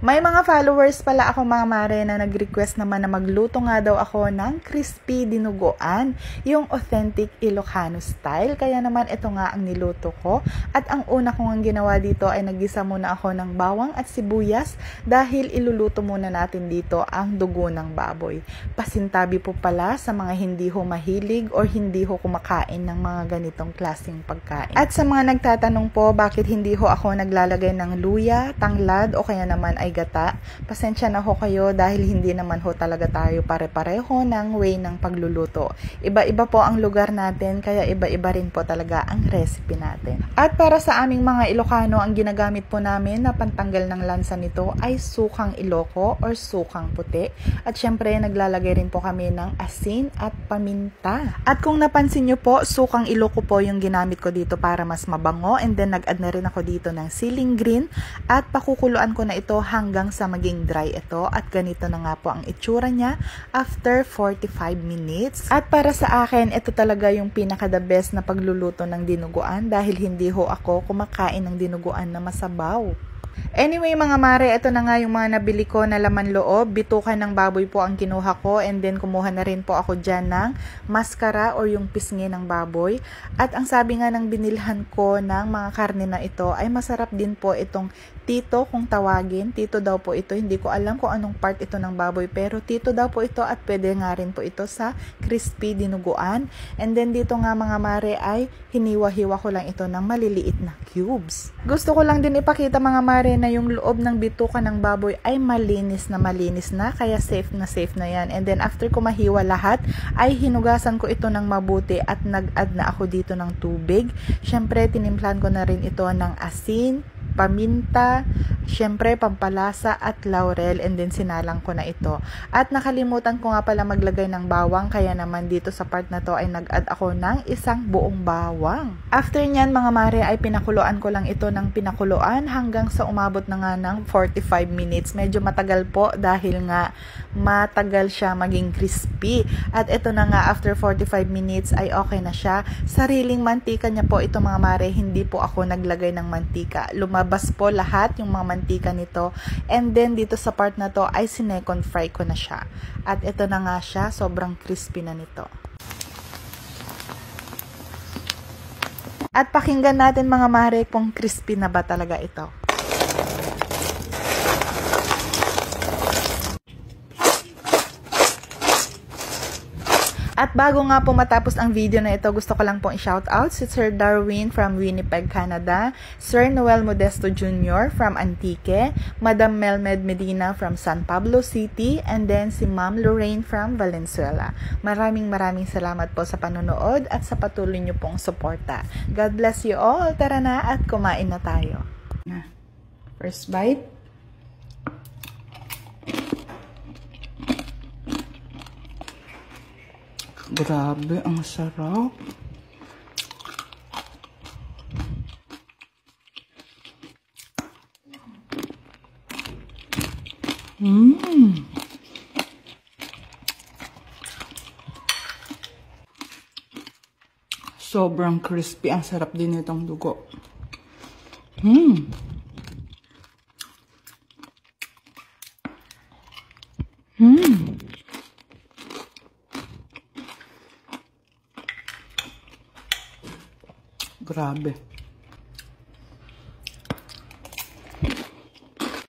May mga followers pala ako mga mare na nag-request naman na magluto nga daw ako ng crispy dinuguan, yung authentic Ilocano style. Kaya naman ito nga ang niluto ko. At ang una kong ginawa dito ay naggisa muna ako ng bawang at sibuyas dahil iluluto muna natin dito ang dugo ng baboy. Pasintabi po pala sa mga hindi ho mahilig or hindi ho kumakain ng mga ganitong klaseng pagkain. At sa mga nagtatanong po bakit hindi ho ako naglalagay ng luya, tanglad o kaya naman ay gata, pasensya na ho kayo dahil hindi naman ho talaga tayo pare-pareho ng way ng pagluluto. Iba-iba po ang lugar natin kaya iba-iba rin po talaga ang recipe natin. At para sa aming mga Ilocano, ang ginagamit po namin na pantanggal ng lansa nito ay sukang Iloco or sukang puti. At syempre naglalagay rin po kami ng asin at paminta. At kung napansin nyo po, sukang Iloco po yung ginamit ko dito para mas mabango, and then nag-add na rin ako dito ng siling green at pakukuluan ko na ito hanggang sa maging dry ito. At ganito na nga po ang itsura niya after 45 minutes. At para sa akin, ito talaga yung pinaka the best na pagluluto ng dinuguan dahil hindi ho ako kumakain ng dinuguan na masabaw. Anyway mga mare, ito na nga yung mga nabili ko na laman loob. Bitukan ng baboy po ang kinuha ko, and then kumuha na rin po ako dyan ng maskara or yung pisngi ng baboy. At ang sabi nga ng binilhan ko ng mga karne na ito ay masarap din po itong tito kung tawagin. Tito daw po ito, hindi ko alam kung anong part ito ng baboy pero tito daw po ito at pwede nga rin po ito sa crispy dinuguan. And then dito nga mga mare ay hiniwa-hiwa ko lang ito ng maliliit na cubes. Gusto ko lang din ipakita mga mare na yung loob ng bituka ng baboy ay malinis na kaya safe na yan. And then after ko mahiwa lahat ay hinugasan ko ito ng mabuti at nag-add na ako dito ng tubig. Syempre tinimplan ko na rin ito ng asin, paminta, syempre pampalasa at laurel, and then sinalang ko na ito. At nakalimutan ko nga pala maglagay ng bawang, kaya naman dito sa part na to ay nag-add ako ng isang buong bawang. After nyan mga mare ay pinakuluan ko lang ito ng pinakuluan hanggang sa umabot na nga ng 45 minutes. Medyo matagal po dahil nga matagal siya maging crispy. At ito na nga after 45 minutes ay okay na siya. Sariling mantika niya po ito mga mare, hindi po ako naglagay ng mantika. Lumabas po lahat yung mga mantika nito, and then dito sa part na to ay sinecond fry ko na siya. At ito na nga siya, sobrang crispy na nito. At pakinggan natin mga mare kung crispy na ba talaga ito. At bago nga po matapos ang video na ito, gusto ko lang pong i-shoutout si Sir Darwin from Winnipeg, Canada, Sir Noel Modesto Jr. from Antique, Madam Melmed Medina from San Pablo City, and then si Ma'am Lorraine from Valenzuela. Maraming salamat po sa panonood at sa patuloy niyo pong suporta. God bless you all. Tara na at kumain na tayo. First bite. Grabe, ang sarap. Sobrang crispy. Ang sarap din itong dugo. Grabe.